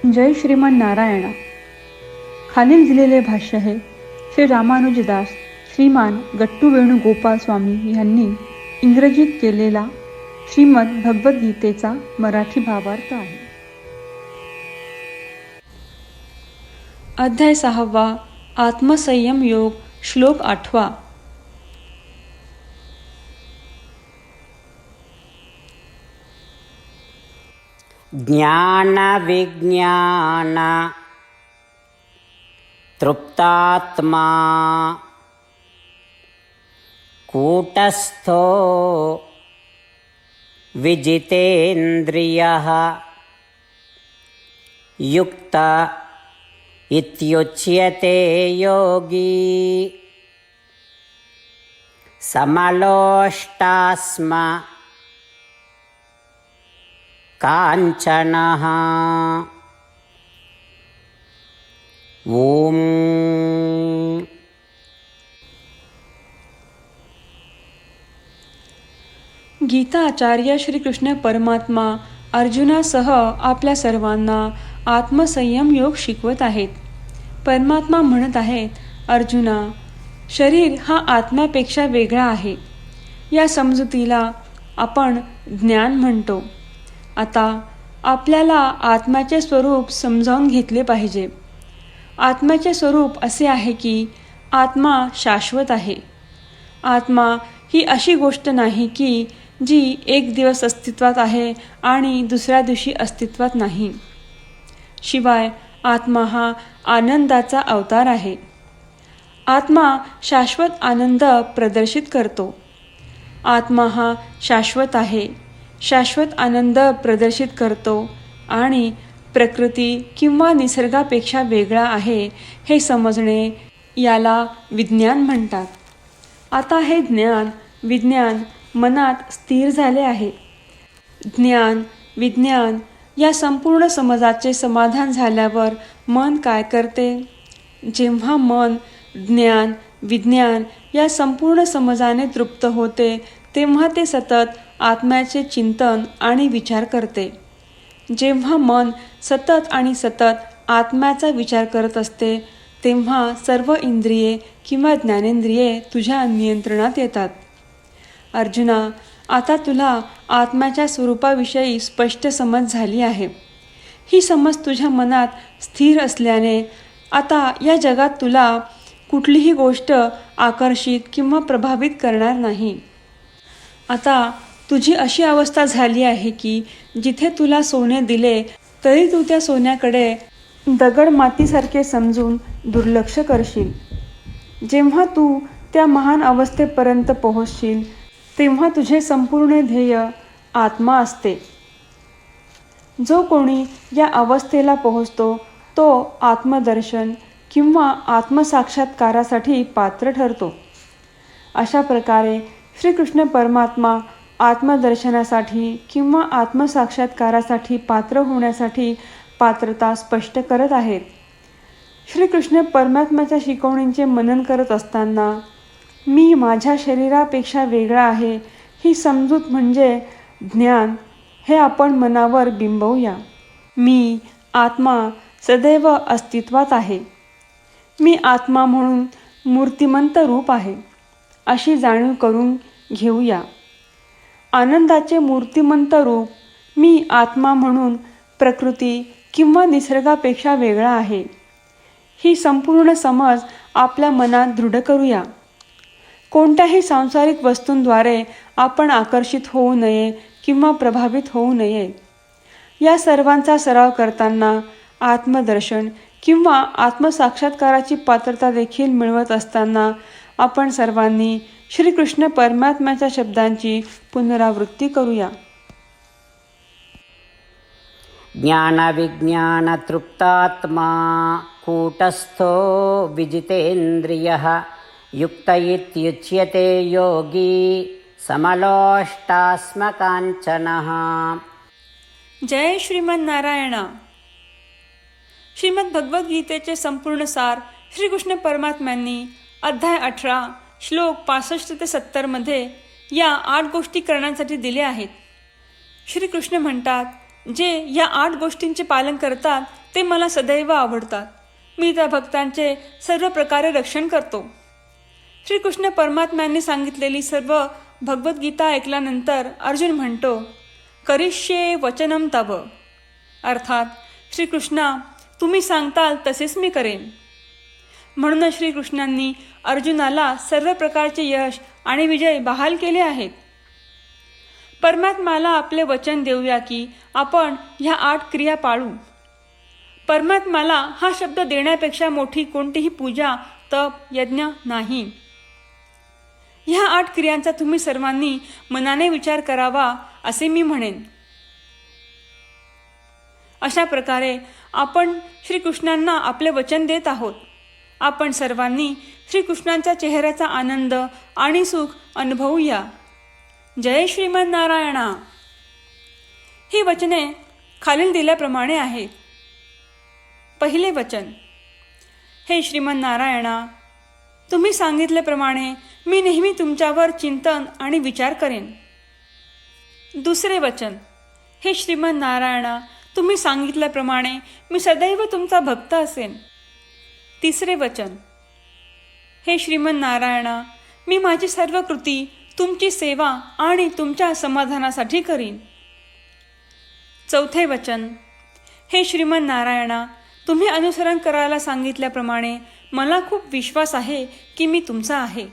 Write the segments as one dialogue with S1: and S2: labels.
S1: जय श्रीमान नारायणा. खालील दिलेले भाष्य हे श्री रामानुजदास श्रीमान गट्टू वेणुगोपाल स्वामी यांनी इंग्रजीत केलेला श्रीमद भगवद्गीतेचा मराठी भावार्थ आहे. अध्याय 6 आत्मसंयम योग, श्लोक 8.
S2: ज्ञान विज्ञान तृप्तात्मा कूटस्थो विजितेन्द्रियः युक्त इत्युच्यते योगी समलोष्टास्म कांचनः. ओम.
S1: गीता आचार्य श्रीकृष्ण परमात्मा अर्जुनासह आपल्या सर्वांना आत्मसंयम योग शिकवत आहेत. परमात्मा म्हणत आहेत, अर्जुना, शरीर हा आत्म्यापेक्षा वेगळा आहे. या समजुतीला आपण ज्ञान म्हणतो. आता आपल्याला आत्म्याचे स्वरूप समजावून घेतले पाहिजे. आत्म्याचे स्वरूप असे आहे की आत्मा शाश्वत आहे. आत्मा ही अशी गोष्ट नाही की जी एक दिवस अस्तित्वात आहे आणि दुसऱ्या दिवशी अस्तित्वात नाही. शिवाय आत्मा हा आनंदाचा अवतार आहे. आत्मा शाश्वत आनंद प्रदर्शित करतो. आत्मा हा शाश्वत आहे, शाश्वत आनंद प्रदर्शित करतो आणि प्रकृती किंवा निसर्गापेक्षा वेगळा आहे हे समजणे याला विज्ञान म्हणतात. आता हे ज्ञान विज्ञान मनात स्थिर झाले आहे. ज्ञान विज्ञान या संपूर्ण समजाचे समाधान झाल्यावर मन काय करते? जेव्हा मन ज्ञान विज्ञान या संपूर्ण समजाने तृप्त होते तेव्हा ते सतत आत्म्याचे चिंतन आणि विचार करते. जेव्हा मन सतत आणि सतत आत्म्याचा विचार करत असते तेव्हा सर्व इंद्रिये किंवा ज्ञानेंद्रिये तुझ्या नियंत्रणात येतात. अर्जुना, आता तुला आत्म्याच्या स्वरूपाविषयी स्पष्ट समज झाली आहे. ही समज तुझ्या मनात स्थिर असल्याने आता या जगात तुला कुठलीही गोष्ट आकर्षित किंवा प्रभावित करणार नाही. आता तुझी अशी अवस्था झाली आहे की जिथे तुला सोने दिले तरी तू त्या सोन्याकडे दगड मातीसारखे समजून दुर्लक्ष करशील. जेव्हा तू त्या महान अवस्थेपर्यंत पोहोचशील तेव्हा तुझे संपूर्ण ध्येय आत्मा असते. जो कोणी या अवस्थेला पोहोचतो तो आत्मदर्शन किंवा आत्मसाक्षात्कारासाठी पात्र ठरतो. अशा प्रकारे श्रीकृष्ण परमात्मा आत्मदर्शनासाठी किंवा आत्मसाक्षात्कारासाठी पात्र होण्यासाठी पात्रता स्पष्ट करत आहेत. श्रीकृष्ण परमात्म्याच्या शिकवणींचे मनन करत असताना मी माझ्या शरीरापेक्षा वेगळा आहे ही समजूत म्हणजे ज्ञान हे आपण मनावर बिंबवूया. मी आत्मा सदैव अस्तित्वात आहे. मी आत्मा म्हणून मूर्तिमंत रूप आहे अशी जाणीव करून घेऊया. आनंदाचे मूर्तिमंत रूप मी आत्मा म्हणून प्रकृती किंवा निसर्गापेक्षा वेगळा आहे ही संपूर्ण समज आपल्या मनात दृढ करूया. कोणत्याही सांसारिक वस्तूंद्वारे आपण आकर्षित होऊ नये किंवा प्रभावित होऊ नये. या सर्वांचा सराव करताना आत्मदर्शन किंवा आत्मसाक्षात्काराची पात्रता देखील मिळवत असताना आपण सर्वांनी श्रीकृष्ण परमात्म्याच्या शब्दांची पुनरावृत्ती करूया.
S2: ज्ञान विज्ञान तृप्तात्मा कूटस्थो विजितेन्द्रियः युक्त इत्युच्यते योगी समलोष्टास्म कांचनः.
S1: जय श्रीमन नारायणा. श्रीमद भगवद्गीतेचे संपूर्ण सार श्रीकृष्ण परमात्म्यांनी अध्याय 18 श्लोक 65 ते 70 मध्ये या 8 गोष्टी करण्यासाठी दिल्या आहेत. श्रीकृष्ण म्हणतात, जे या 8 गोष्टींचे पालन करतात ते मला सदैव आवडतात. मी त्या भक्तांचे सर्व प्रकारे रक्षण करतो. श्रीकृष्ण परमात्म्यांनी सांगितलेली सर्व भगवद्गीता ऐकल्यानंतर अर्जुन म्हणतो, करिष्ये वचनम तव. अर्थात, श्रीकृष्णा, तुम्ही सांगताल तसेच मी करेन. म्हणूनच श्रीकृष्णांनी अर्जुनाला सर्व प्रकारचे यश आणि विजय बहाल केले आहेत. परमात्म्याला आपले वचन देऊया की आपण ह्या 8 क्रिया पाळू. परमात्म्याला हा शब्द देण्यापेक्षा मोठी कोणतीही पूजा, तप, यज्ञ नाही. ह्या 8 क्रियांचा तुम्ही सर्वांनी मनाने विचार करावा असे मी म्हणेन. अशा प्रकारे आपण श्रीकृष्णांना आपले वचन देत आहोत. आपण सर्वांनी श्रीकृष्णांच्या चेहऱ्याचा आनंद आणि सुख अनुभवूया. जय श्रीमन्नारायणा. ही वचने खालील दिल्याप्रमाणे आहेत. पहिले वचन, हे श्रीमन्नारायणा, तुम्ही सांगितल्याप्रमाणे मी नेहमी तुमच्यावर चिंतन आणि विचार करेन. दुसरे वचन, हे श्रीमन्नारायणा, तुम्ही सांगितल्याप्रमाणे मी सदैव तुमचा भक्त असेन. तिसरे वचन, हे श्रीमन्नारायणा, मी माझी सर्व कृती तुमची सेवा आणि तुमच्या समाधानासाठी करीन. चौथे वचन, हे श्रीमन्नारायणा, तुम्ही अनुसरण करायला सांगितल्याप्रमाणे मला खूप विश्वास आहे की मी तुमचा आहे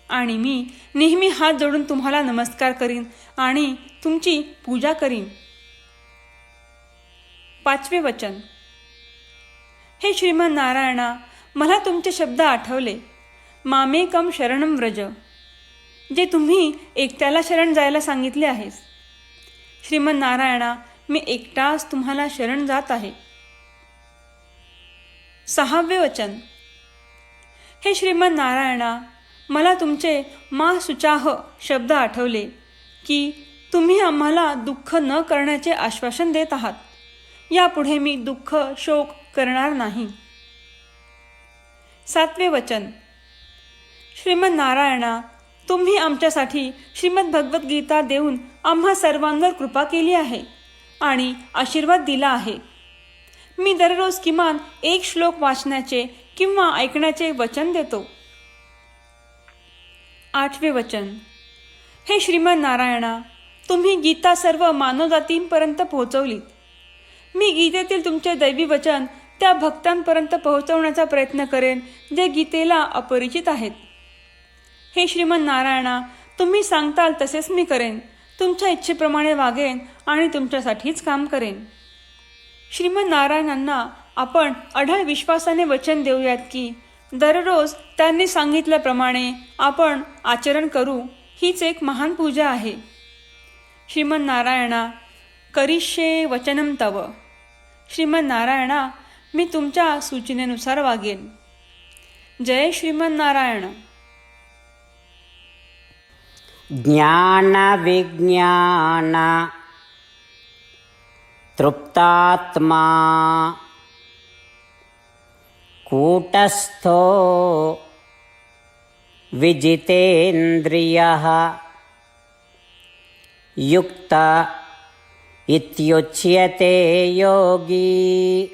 S1: आणि मी नेहमी हात जोडून तुम्हाला नमस्कार करीन आणि तुमची पूजा करीन. पाचवे वचन, हे श्रीमन्नारायणा, मला तुमचे शब्द आठवले. मामेकम शरणम व्रज, जे तुम्ही एकट्याला शरण जायला सांगितले आहेस. श्रीमन्नारायणा, मी एकटाच तुम्हाला शरण जात आहे. सहावे वचन, हे श्रीमन्नारायणा, मला तुमचे मा सुचाह शब्द आठवले की तुम्ही आम्हाला दुःख न करण्याचे आश्वासन देत आहात. यापुढे मी दुःख शोक करणार नाही. सातवे वचन, श्रीमन्नारायणा, तुम्ही आमच्यासाठी श्रीमद भगवद्गीता देऊन आम्हा सर्वांवर कृपा केली आहे आणि आशीर्वाद दिला आहे. मी दररोज किमान 1 श्लोक वाचण्याचे किंवा ऐकण्याचे वचन देतो. आठवे वचन, हे श्रीमन्नारायणा, तुम्ही गीता सर्व मानवजातींपर्यंत पोहोचवलीत. मी गीतेतील तुमचे दैवी वचन त्या भक्तांपर्यंत पोहोचवण्याचा प्रयत्न करेन जे गीतेला अपरिचित आहेत. हे श्रीमन्नारायणा, तुम्ही सांगताल तसेच मी करेन. तुमच्या इच्छेप्रमाणे वागेन आणि तुमच्यासाठीच काम करेन. श्रीमन्नारायणांना आपण अढळ विश्वासाने वचन देऊयात की दररोज त्यांनी सांगितल्याप्रमाणे आपण आचरण करू. हीच एक महान पूजा आहे. श्रीमन्नारायणा, करिष्ये वचनम तव. श्रीमन्नारायणा, मी तुमच्या सूचनेनुसार वागेन. जय श्रीमन्नारायण.
S2: ज्ञानविज्ञान तृप्तात्मा कूटस्थो विजितेन्द्रियः युक्त इत्युच्यते योगी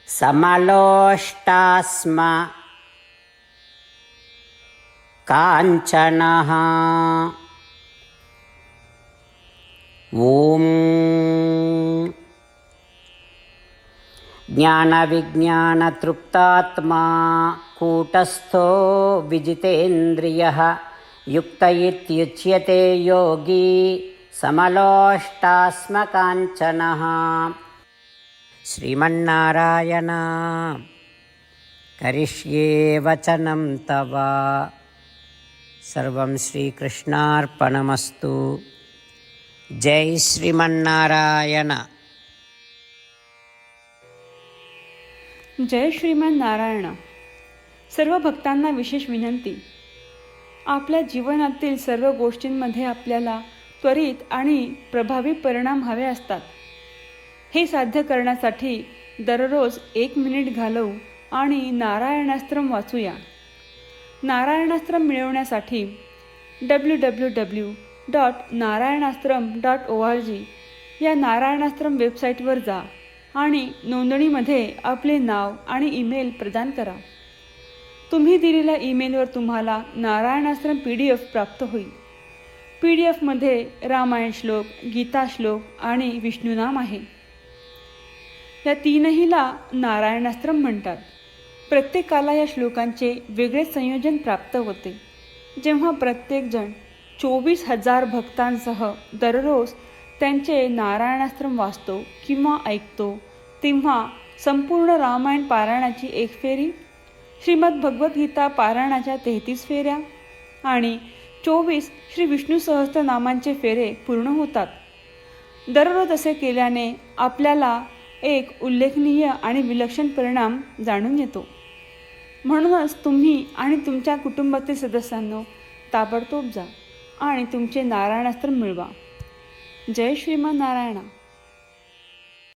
S2: समलोष्टास्म काञ्चनः. ॐ ज्ञानविज्ञानतृप्तात्मा कूटस्थो विजितेन्द्रियः युक्त इत्युच्यते योगी समलोष्टास्म काञ्चनः. श्रीमन्नारायण, करिष्ये वचनं तव. सर्वं श्रीकृष्णार्पणमस्तु. जय श्रीमन्नारायण.
S1: जय श्रीमन्नारायण. सर्व भक्तांना विशेष विनंती. आपल्या जीवनातील सर्व गोष्टींमध्ये आपल्याला त्वरित आणि प्रभावी परिणाम हवे असतात. हे साध्य करण्यासाठी दररोज 1 मिनिट घालवू आणि नारायणास्त्रम वाचूया. नारायणास्त्रम मिळवण्यासाठी www.narayanaastram.org या नारायणास्त्रम वेबसाईटवर जा आणि नोंदणीमध्ये आपले नाव आणि ईमेल प्रदान करा. तुम्ही दिलेल्या ईमेलवर तुम्हाला नारायणाश्रम PDF प्राप्त होईल. PDF मध्ये रामायण श्लोक, गीता श्लोक आणि विष्णुनाम आहे. या तीनहीला नारायणाश्रम म्हणतात. प्रत्येकाला या श्लोकांचे वेगळे संयोजन प्राप्त होते. जेव्हा प्रत्येकजण 24,000 भक्तांसह दररोज त्यांचे नारायणाश्रम वाचतो किंवा ऐकतो, तेव्हा संपूर्ण रामायण पारायणाची एक फेरी, श्रीमद भगवद्गीता पारायणाच्या 33 फेऱ्या आणि 24 श्री विष्णू सहस्त्रनामांचे फेरे पूर्ण होतात. दररोज असे केल्याने आपल्याला एक उल्लेखनीय आणि विलक्षण परिणाम जाणून येतो. म्हणूनच तुम्ही आणि तुमच्या कुटुंबातील सदस्यांनो ताबडतोब जा आणि तुमचे नारायणास्त्र मिळवा. जय श्रीमन नारायणा.